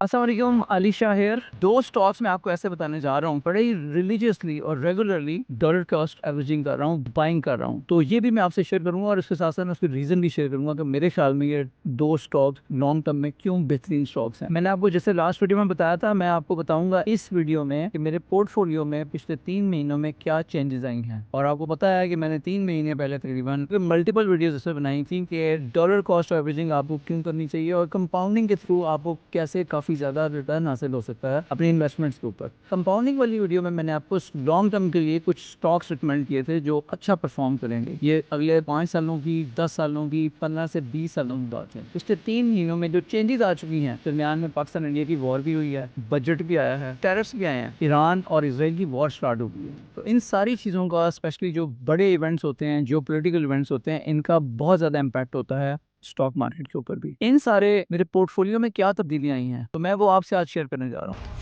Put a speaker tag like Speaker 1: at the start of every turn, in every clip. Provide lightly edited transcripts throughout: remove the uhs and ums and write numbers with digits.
Speaker 1: अस्सलाम वालेकुम, अली शाह हेयर। दो स्टॉक्स मैं आपको ऐसे बताने जा रहा हूँ, बड़े ही रिलीजियसली और रेगुलरली डॉलर कॉस्ट एवरेजिंग कर रहा हूँ, बाइंग कर रहा हूँ। तो ये भी मैं आपसे शेयर करूंगा और इसके साथ साथ मैं उसके रीजन भी शेयर करूंगा कि मेरे ख्याल में ये दो स्टॉक्स लॉन्ग टर्म में क्यों बेहतरीन स्टॉक्स हैं। मैंने आपको जैसे लास्ट वीडियो में बताया था, मैं आपको बताऊंगा इस वीडियो में कि मेरे पोर्टफोलियो में पिछले 3 महीनों में क्या चेंजेस आई हैं। और आपको पता है कि मैंने 3 महीने पहले तकरीबन मल्टीपल वीडियोस इसमें बनाई थी कि डॉलर कॉस्ट एवरेजिंग आपको क्यों करनी चाहिए और कंपाउंडिंग के थ्रू आपको कैसे काफी ज्यादा रिटर्न हासिल हो सकता है अपनी इन्वेस्टमेंट्स के ऊपर। कंपाउंडिंग वाली वीडियो में मैंने आपको लॉन्ग टर्म के लिए कुछ स्टॉक्स रिकमेंड किए थे जो अच्छा परफॉर्म करेंगे। ये अगले 5 सालों की, 10 सालों की, 15 से 20 सालों की बात है। पिछले 3 महीनों में जो चेंजेस आ चुकी हैं, दरमियान में पाकिस्तान इंडिया की वॉर भी हुई है, बजट भी आया है, टैरिफ्स भी आए हैं, ईरान और इसराइल की वॉर स्टार्ट हो गई है। तो इन सारी चीज़ों का, स्पेशली जो बड़े इवेंट्स होते हैं, जो पोलिटिकल इवेंट्स होते हैं, इनका बहुत ज़्यादा इम्पैक्ट होता है स्टॉक मार्केट के ऊपर भी। इन सारे मेरे पोर्टफोलियो में क्या तब्दीलियां आई हैं, तो मैं वो आपसे आज शेयर करने जा रहा हूँ।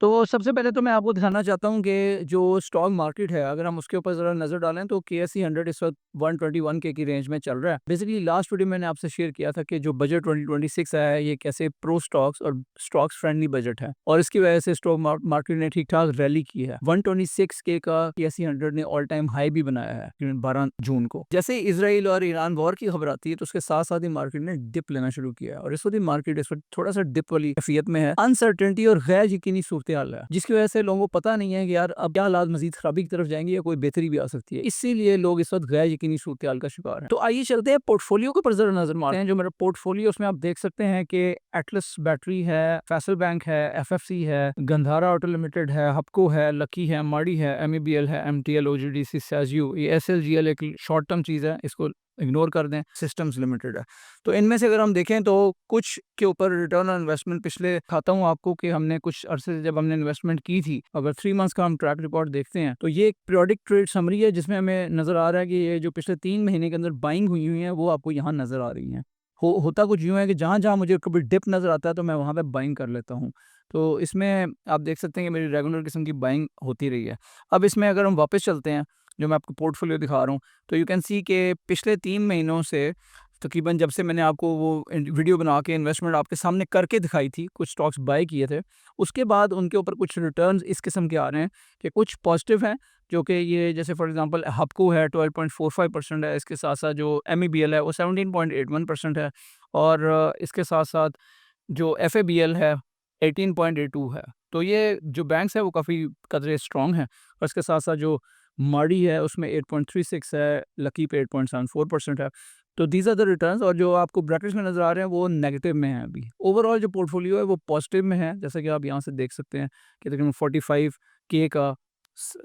Speaker 1: तो सबसे पहले तो मैं आपको दिखाना चाहता हूँ कि जो स्टॉक मार्केट है, अगर हम उसके ऊपर ज़रा नज़र डालें तो KSE 100 इस वक्त 121 की रेंज में चल रहा है। बेसिकली लास्ट वीडियो मैंने आपसे शेयर किया था कि जो बजट 2026 आया है, ये कैसे प्रो स्टॉक्स और स्टॉक्स फ्रेंडली बजट है और इसकी वजह से स्टॉक मार्केट ने ठीक ठाक रैली की है। 126 के का KSE 100 ने ऑल टाइम हाई भी बनाया है 12 जून को। जैसे ही इसराइल और ईरान वॉर की खबर आती है तो उसके साथ साथ ही मार्केट ने डिप लेना शुरू किया है और इस वक्त मार्केट इस वक्त थोड़ा सा डिप वाली कैफियत में है। अनसर्टेनिटी और गैर यकीनी सूरत हाल है, जिसकी वजह से लोगों को पता नहीं है कि यार अब क्या हालात मजीद खराबी की तरफ जाएंगे या कोई बेहतरी भी आ सकती है। इसीलिए लोग इस वक्त गैर यकीनी सूरत हाल का शिकार हैं। तो आइए चलते हैं पोर्टफोलियो के ऊपर जरा नजर मारते हैं। जो मेरा पोर्टफोलियो, उसमें आप देख सकते हैं कि एटलस बैटरी है, फैसल बैंक है, FFC है, गंधारा ऑटो लिमिटेड है, हपको है, लकी है, माड़ी है, MEBL है, MTL, OGDC, SASU, ये SLGL एक शॉर्ट टर्म चीज़ है, इसको इग्नोर कर दें। सिस्टम्स लिमिटेड है। तो इनमें से अगर हम देखें तो कुछ के ऊपर रिटर्न ऑन इन्वेस्टमेंट पिछले खाता हूँ आपको कि हमने कुछ अरसे से जब हमने इन्वेस्टमेंट की थी, अगर 3 मंथ्स का हम ट्रैक रिकॉर्ड देखते हैं तो ये एक पीरियोडिक ट्रेड समरी है जिसमें हमें नजर आ रहा है कि ये जो पिछले 3 महीने के अंदर बाइंग हुई है वो आपको यहाँ नजर आ रही हैं। होता कुछ यूँ है कि जहाँ जहाँ मुझे कभी डिप नजर आता है तो मैं वहाँ पे बाइंग कर लेता हूँ। तो इसमें आप देख सकते हैं कि मेरी रेगुलर किस्म की बाइंग होती रही है। अब इसमें अगर हम वापस चलते हैं, जो मैं आपको पोर्टफोलियो दिखा रहा हूँ, तो यू कैन सी के पिछले 3 महीनों से तकरीबन जब से मैंने आपको वो वीडियो बना के इन्वेस्टमेंट आपके सामने करके दिखाई थी, कुछ स्टॉक्स बाय किए थे, उसके बाद उनके ऊपर कुछ रिटर्न्स इस किस्म के आ रहे हैं कि कुछ पॉजिटिव हैं, जो कि ये जैसे फॉर एग्जांपल हपको है 12.45% है, इसके साथ साथ जो MEBL है वो 17.81% है और इसके साथ साथ जो FABL है 18.82 है। तो ये जो बैंक्स है वो काफ़ी कदरे स्ट्रॉन्ग हैं और इसके साथ साथ जो माड़ी है उसमें 8.36 है, लकी पे 8.74% है। तो दीज आर द रिटर्न्स और जो आपको ब्रैकेट्स में नज़र आ रहे हैं वो नेगेटिव में है अभी। ओवरऑल जो पोर्टफोलियो है वो पॉजिटिव में है, जैसा कि आप यहाँ से देख सकते हैं कि तकरीबन 45K का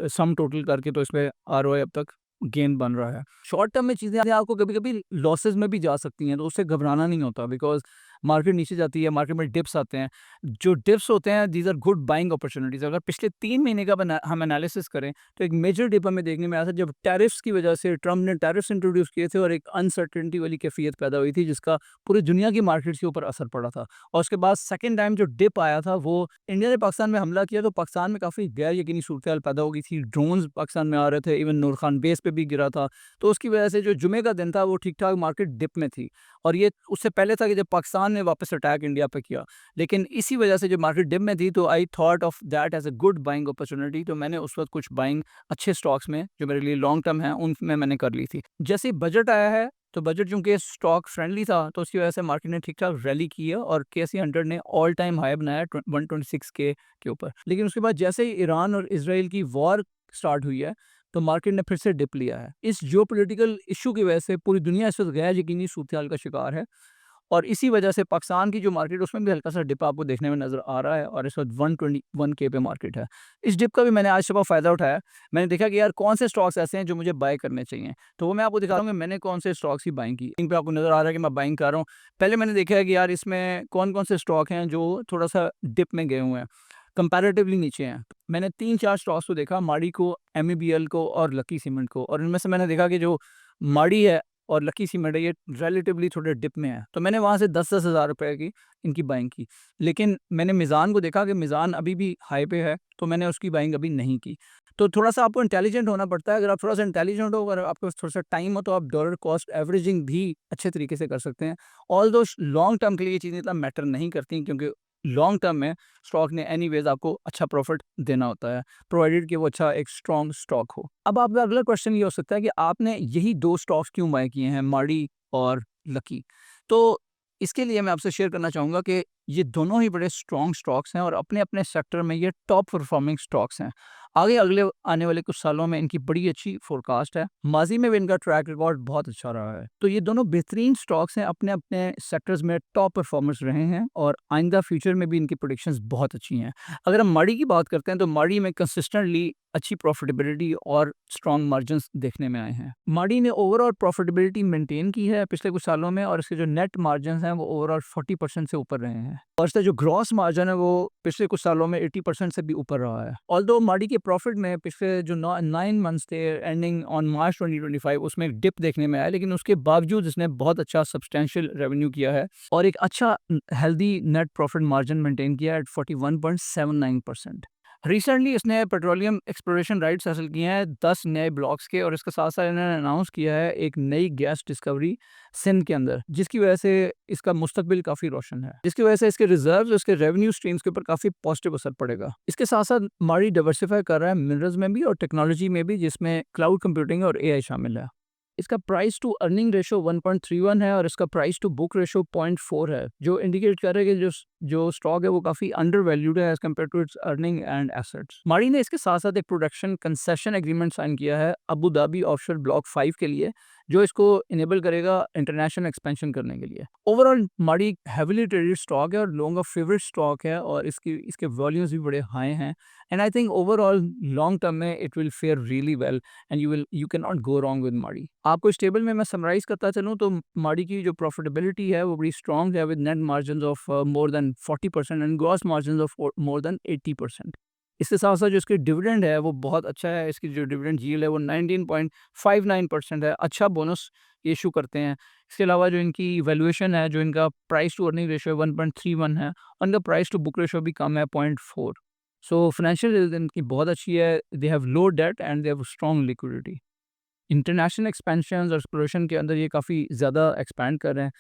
Speaker 1: सम टोटल करके तो इसमें ROI अब तक गेन बन रहा है। शॉर्ट टर्म में चीज़ें आपको कभी-कभी लॉसेस में भी जा सकती हैं, तो उससे घबराना नहीं होता बिकॉज़ मार्केट नीचे जाती है, मार्केट में डिप्स आते हैं। जो डिप्स होते हैं these are good buying opportunities. अगर पिछले 3 महीने का हम एनालिसिस करें तो एक मेजर डिप हमें देखने में आया था जब टैरिफ्स की वजह से ट्रम्प ने टैरिफ्स इंट्रोड्यूस किए थे और एक अनसर्टेनिटी वाली कैफियत पैदा हुई थी जिसका पूरी दुनिया की मार्केट्स के ऊपर असर पड़ा था। और उसके बाद सेकंड टाइम जो डिप आया था वो इंडिया ने पाकिस्तान में हमला किया तो पाकिस्तान में काफ़ी गैर यकीनी सूरत-हाल पैदा हो गई थी। ड्रोन्स पाकिस्तान में आ रहे थे, इवन नूर खान बेस पे भी गिरा था। तो उसकी वजह से जो जुमे का दिन था वो ठीक-ठाक मार्केट डिप में थी और ये उससे पहले था कि जब पाकिस्तान ने वापस अटैक इंडिया पे किया। लेकिन इसी वजह से जो मार्केट डिप में थी तो I thought of that as a good buying opportunity. तो मैंने उस वक़्त कुछ बाइंग अच्छे स्टॉक्स में जो मेरे लिए लॉन्ग टर्म है उनमें मैंने कर ली थी। जैसे ही बजट आया है तो बजट चूँकि स्टॉक फ्रेंडली था तो उसकी वजह से मार्केट ने ठीक-ठाक रैली की है और KSE 100 ने ऑल टाइम हाई बनाया 126 के ऊपर। लेकिन उसके बाद जैसे ही ईरान और इज़राइल की वॉर स्टार्ट हुई है तो मार्केट ने फिर से डिप लिया है। इस जियोपॉलिटिकल इश्यू की वजह से पूरी दुनिया इस वक़्त गैर यकीनी सूरत-हाल का शिकार है और इसी वजह से पाकिस्तान की जो मार्केट है उसमें भी हल्का-सा डिप आपको देखने में नज़र आ रहा है और इस वक़्त 121K पे मार्केट है। इस डिप का भी मैंने आज सुबह फ़ायदा उठाया। मैंने देखा कि यार कौन से स्टॉक्स ऐसे हैं जो मुझे बाय करने चाहिए। तो वो मैं आपको दिखाता हूँ कि मैंने कौन से स्टॉक्स की बाइंग की। इन पे आपको नज़र आ रहा है कि मैं बाइंग कर रहा हूँ। पहले मैंने देखा है कि यार इसमें कौन-कौन से स्टॉक हैं जो थोड़ा-सा डिप में गए हुए हैं, कंपैरेटिवली नीचे हैं। मैंने 3-4 स्टॉक्स को देखा, माड़ी को, MEBL को और लकी सीमेंट को और इनमें से मैंने देखा कि जो माड़ी है और लकी सीमेंट है ये रिलेटिवली थोड़े डिप में है, तो मैंने वहाँ से 10-10 हज़ार रुपए की इनकी बाइंग की। लेकिन मैंने मीज़ान को देखा कि मीज़ान अभी भी हाई पे है, तो मैंने उसकी बाइंग अभी नहीं की। तो थोड़ा-सा आपको इंटेलिजेंट होना पड़ता है। अगर आप थोड़ा-सा इंटेलिजेंट हो, अगर आपके पास थोड़ा-सा टाइम हो, तो आप डॉलर कॉस्ट एवरेजिंग भी अच्छे तरीके से कर सकते हैं। ऑल्दो लॉन्ग टर्म के लिए ये चीज़ें इतना मैटर नहीं करती, क्योंकि लॉन्ग टर्म में स्टॉक ने एनीवेज़ आपको अच्छा प्रॉफ़िट देना होता है, प्रोवाइडेड कि वो अच्छा एक स्ट्रॉन्ग स्टॉक हो। अब आपका अगला क्वेश्चन ये हो सकता है कि आपने यही 2 स्टॉक्स क्यों बाय किए हैं, मार्डी और लकी? तो इसके लिए मैं आपसे शेयर करना चाहूँगा कि ये दोनों ही बड़े स्ट्रॉन्ग स्टॉक्स हैं और अपने-अपने सेक्टर में ये टॉप परफॉर्मिंग स्टॉक्स हैं। आगे अगले आने वाले कुछ सालों में इनकी बड़ी अच्छी फ़ोरकास्ट है। माज़ी में भी इनका ट्रैक रिकॉर्ड बहुत अच्छा रहा है। तो ये दोनों बेहतरीन स्टॉक्स हैं, अपने-अपने सेक्टर्स में टॉप परफॉर्मर्स रहे हैं और आइंदा फ्यूचर में भी इनकी प्रेडिक्शंस बहुत अच्छी हैं। अगर हम माड़ी की बात करते हैं, तो माड़ी में कंसिस्टेंटली अच्छी प्रॉफिटेबिलिटी और स्ट्रॉन्ग मार्जिन्स देखने में आए हैं। माड़ी ने ओवरऑल प्रॉफिटेबिलिटी मेंटेन की है पिछले कुछ सालों में, और इसके जो नेट मार्जिन्स हैं वो ओवरऑल 40% से ऊपर रहे हैं, और इसका जो ग्रॉस मार्जिन है वो पिछले कुछ सालों में 80% से भी ऊपर रहा है। ऑल्दो माड़ी के प्रॉफिट में पिछले जो 9 मंथ्स थे एंडिंग ऑन मार्च 2025, उसमें एक डिप देखने में आया, लेकिन उसके बावजूद इसने बहुत अच्छा सब्सटेंशियल रेवेन्यू किया है और एक अच्छा healthy net profit margin maintain किया है एट 41.79%। रिसेंटली इसने पेट्रोलियम एक्सप्लोरेशन राइट्स हासिल किए हैं 10 नए ब्लॉक्स के, और इसके साथ साथ इन्होंने अनाउंस किया है एक नई गैस डिस्कवरी सिंध के अंदर, जिसकी वजह से इसका मुस्तकबिल काफ़ी रोशन है, जिसकी वजह से इसके रिजर्व्स, इसके रेवेन्यू स्ट्रीम्स के ऊपर काफ़ी पॉजिटिव असर पड़ेगा। इसके साथ साथ माड़ी डाइवर्सिफाई कर रहा है मिनरल्स में भी और टेक्नोलॉजी में भी, जिसमें क्लाउड कंप्यूटिंग और एआई शामिल है। इसका प्राइस टू अर्निंग रेशो 1.31 है और इसका प्राइस टू बुक रेशो 0.4 है, जो इंडिकेट कर रहा है कि जो स्टॉक है वो काफ़ी अंडर वैल्यूड है as compare to its earning and assets. माड़ी ने इसके साथ साथ एक प्रोडक्शन कंसेशन एग्रीमेंट साइन किया है अबू धाबी ऑफशोर ब्लॉक 5 के लिए, जो इसको इनेबल करेगा इंटरनेशनल एक्सपेंशन करने के लिए। ओवरऑल माड़ी हैवीली ट्रेडेड स्टॉक है और लोगों का फेवरेट स्टॉक है, और इसके वॉल्यूम्स भी बड़े हाई हैं, and I think overall long term में it will fare really well and you can not go wrong with माड़ी। आपको इस टेबल में मैं समराइज करता चलूँ, तो माड़ी की जो प्रॉफिटेबिलिटी है वो बड़ी स्ट्रॉन्ग है, with net margin of more than 40% and gross margin of more than 80%। इसके साथ साथ जो इसकी डिविडेंड है वो बहुत अच्छा है, इसकी जो डिविडेंड यील्ड है वो 19.59% है, अच्छा बोनस इशू करते हैं। इसके अलावा जो इनकी वैल्यूएशन है, जो इनका प्राइस टू अर्निंग रेशियो है 1.31 है, और इनका प्राइस टू बुक रेशियो भी कम है 0.4। सो फाइनेंशियल हेल्थ इनकी बहुत अच्छी है, they have low debt and they have strong liquidity. International expansion और एक्सप्लोरेशन के अंदर ये काफ़ी ज़्यादा एक्सपैंड कर रहे हैं,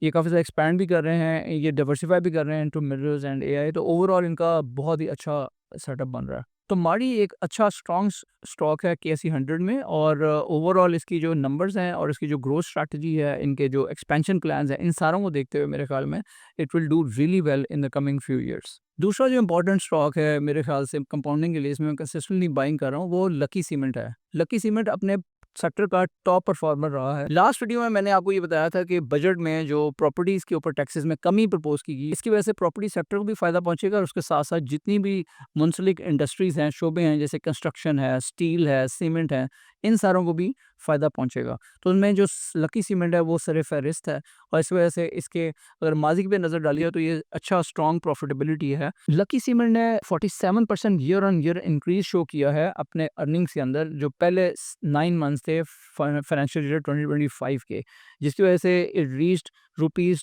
Speaker 1: ये काफ़ी ज़्यादा एक्सपैंड भी कर रहे हैं, ये डाइवर्सिफाई भी कर रहे हैं इनटू मिनरल्स एंड एआई, तो ओवरऑल इनका बहुत ही अच्छा सेटअप बन रहा है। तो माड़ी एक अच्छा स्ट्रॉन्ग स्टॉक है केएसई 100 में, और ओवरऑल इसकी जो नंबर्स हैं और इसकी जो ग्रोथ स्ट्रैटेजी है, इनके जो एक्सपेंशन प्लान्स हैं, इन सारों को देखते हुए मेरे ख्याल में it will do really well in the coming few years. दूसरा जो इंपॉर्टेंट स्टॉक है मेरे ख्याल से कंपाउंडिंग के लिए, इसमें मैं कंसिस्टेंटली बाइंग कर रहा हूँ, वो लकी सीमेंट है। लकी सीमेंट अपने सेक्टर का टॉप परफॉर्मर रहा है। लास्ट वीडियो में मैंने आपको ये बताया था कि बजट में जो प्रॉपर्टीज़ के ऊपर टैक्सेस में कमी प्रपोज की गई, इसकी वजह से प्रॉपर्टी सेक्टर को भी फ़ायदा पहुंचेगा, और उसके साथ साथ जितनी भी मुंसलिक इंडस्ट्रीज़ हैं, शोबे हैं, जैसे कंस्ट्रक्शन है, स्टील है, सीमेंट है, इन सारों को भी फ़ायदा पहुंचेगा। तो उनमें जो लकी सीमेंट है वो सर-ए-फ़हरिस्त है, और इस वजह से इसके अगर माजी पे नज़र डालिए तो ये अच्छा स्ट्रॉन्ग प्रॉफिटेबिलिटी है। लकी सीमेंट ने 47% year on year increase show किया है अपने अर्निंग्स के अंदर, जो पहले 9 मंथ्स थे फाइनेंशियल ईयर 2025 के, जिसकी वजह से इट रीच्ड रुपीज़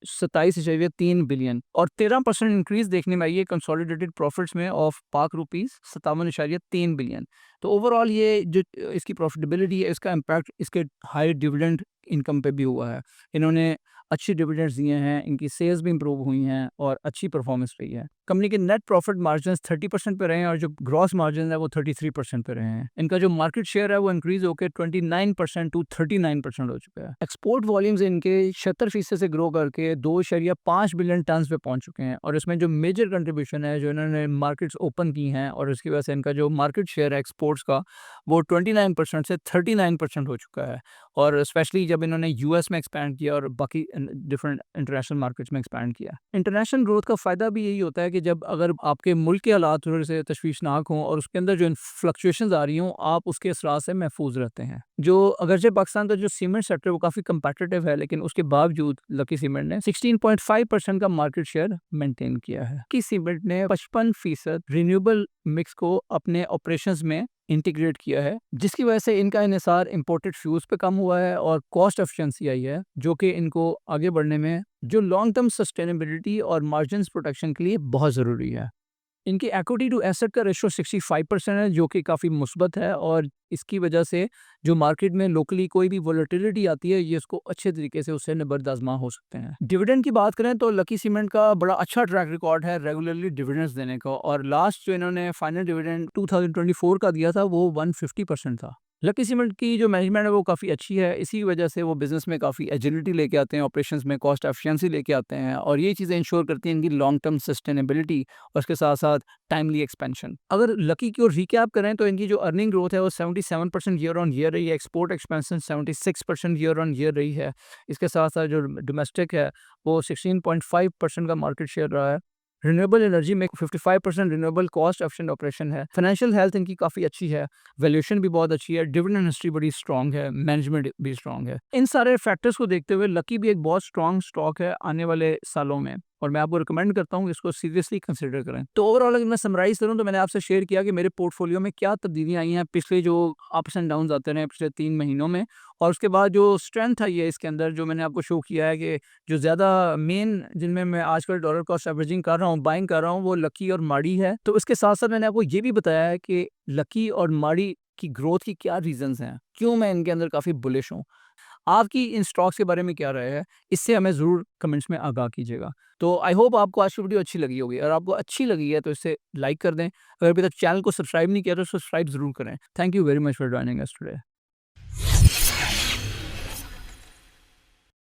Speaker 1: 27.3 बिलियन, और 13% इंक्रीज देखने में आई है कंसोलिडेटेड प्रॉफिट्स में ऑफ पाक रुपीज़ 57.3 बिलियन। तो ओवरऑल ये जो इसकी प्रॉफिटेबिलिटी है, इसका इम्पैक्ट इसके हाई डिविडेंड इनकम पे भी हुआ है। इन्होंने अच्छी डिविडेंड्स दिए हैं, इनकी सेल्स भी इंप्रूव हुई हैं और अच्छी परफॉर्मेंस रही है। कंपनी के नेट प्रॉफिट मार्जिन्स 30% पे रहे हैं, और जो ग्रॉस मार्जिन है वो 33% पे रहे हैं। इनका जो मार्केट शेयर है वो इंक्रीज होकर 29% टू 39% हो चुका है। एक्सपोर्ट वॉल्यूम्स इनके 76% से ग्रो करके 2.5 बिलियन टन पे पहुंच चुके हैं, और इसमें जो मेजर कंट्रीब्यूशन है, जो इन्होंने मार्केट्स ओपन की हैं और इसकी वजह से इनका जो मार्केट शेयर है एक्सपोर्ट्स का, वो 29% से 39% हो चुका है। और स्पेशली जब इन्होंने यूएस में एक्सपैंड किया और बाकी डिफरेंट इंटरनेशनल मार्केट्स में एक्सपैंड किया। इंटरनेशनल ग्रोथ का फ़ायदा भी यही होता है कि जब अगर आपके मुल्क के हालात थोड़े से तशवीशनाक हों और उसके अंदर जो फ्लक्चुएशंस आ रही हों, आप उसके असरात से महफूज रहते हैं। जो अगरचे पाकिस्तान का जो सीमेंट सेक्टर वो काफ़ी कम्पिटिटिव है, लेकिन उसके बावजूद लकी सीमेंट ने 16.5% का मार्केट शेयर मेंटेन किया है। लकी सीमेंट ने 55% रिन्यूएबल मिक्स को अपने ऑपरेशंस में इंटीग्रेट किया है, जिसकी वजह से इनका इन्हिसार इंपोर्टेड फ्यूल्स पे कम हुआ है और कॉस्ट एफिशिएंसी आई है, जो कि इनको आगे बढ़ने में जो लॉन्ग टर्म सस्टेनेबिलिटी और मार्जिन प्रोटेक्शन के लिए बहुत ज़रूरी है। इनकी इक्विटी टू एसेट का रेशो 65% है, जो कि काफ़ी मुस्बत है और इसकी वजह से जो मार्केट में लोकली कोई भी वोलेटिलिटी आती है, ये इसको अच्छे तरीके से उससे निबर्दाज़मा हो सकते हैं। डिविडेंड की बात करें तो लकी सीमेंट का बड़ा अच्छा ट्रैक रिकॉर्ड है रेगुलरली डिविडेंड्स देने का, और लास्ट जो इन्होंने फाइनल डिविडेंड 2024 का दिया था वो 150% था। लकी सीमेंट की जो मैनेजमेंट है वो काफ़ी अच्छी है, इसी वजह से वो बिज़नेस में काफ़ी एजिलिटी लेके आते हैं, ऑपरेशंस में कॉस्ट एफिशिएंसी लेके आते हैं, और ये चीज़ें इंश्योर करती हैं इनकी लॉन्ग टर्म सस्टेनेबिलिटी और उसके साथ साथ टाइमली एक्सपेंशन। अगर लकी की ओर रिकैप करें तो इनकी जो अर्निंग ग्रोथ है वो 77% ईयर ऑन ईयर रही है, export expansion 76% year on year रही है। इसके साथ साथ जो डोमेस्टिक है वो 16.5% का मार्केट शेयर रहा है। रिन्यूएबल एनर्जी में 55% रिन्यूएबल कॉस्ट एफिशिएंट ऑपरेशन है। फाइनेंशियल हेल्थ इनकी काफ़ी अच्छी है, वैल्यूएशन भी बहुत अच्छी है, डिविडेंड हिस्ट्री बड़ी स्ट्रॉन्ग है, मैनेजमेंट भी स्ट्रॉन्ग है। इन सारे फैक्टर्स को देखते हुए लकी भी एक बहुत स्ट्रॉन्ग स्टॉक है आने वाले सालों में, और मैं आपको रिकमेंड करता हूँ इसको सीरियसली कंसिडर करें। तो ओवरऑल अगर मैं समराइज करूँ तो मैंने आपसे शेयर किया कि मेरे पोर्टफोलियो में क्या तब्दीलियाँ आई हैं पिछले जो अप्स एंड डाउन्स आते रहे पिछले 3 महीनों में, और उसके बाद जो स्ट्रेंथ आई है इसके अंदर, जो मैंने आपको शो किया है कि जो ज़्यादा मेन जिनमें मैं आजकल डॉलर कॉस्ट एवरेजिंग कर रहा हूँ, बाइंग कर रहा हूँ, वो लकी और माड़ी है। तो इसके साथ-साथ मैंने आपको ये भी बताया है कि लकी और माड़ी की ग्रोथ की क्या रीज़न्स हैं, क्यों मैं इनके अंदर काफ़ी बुलिश हूँ। आपकी इन स्टॉक्स के बारे में क्या राय है? इससे हमें ज़रूर कमेंट्स में आगाह कीजिएगा। तो आई होप आपको आज की वीडियो अच्छी लगी होगी, और आपको अच्छी लगी है तो इसे लाइक कर दें। अगर अभी तक चैनल को सब्सक्राइब नहीं किया तो सब्सक्राइब ज़रूर करें। Thank you very much for joining us today.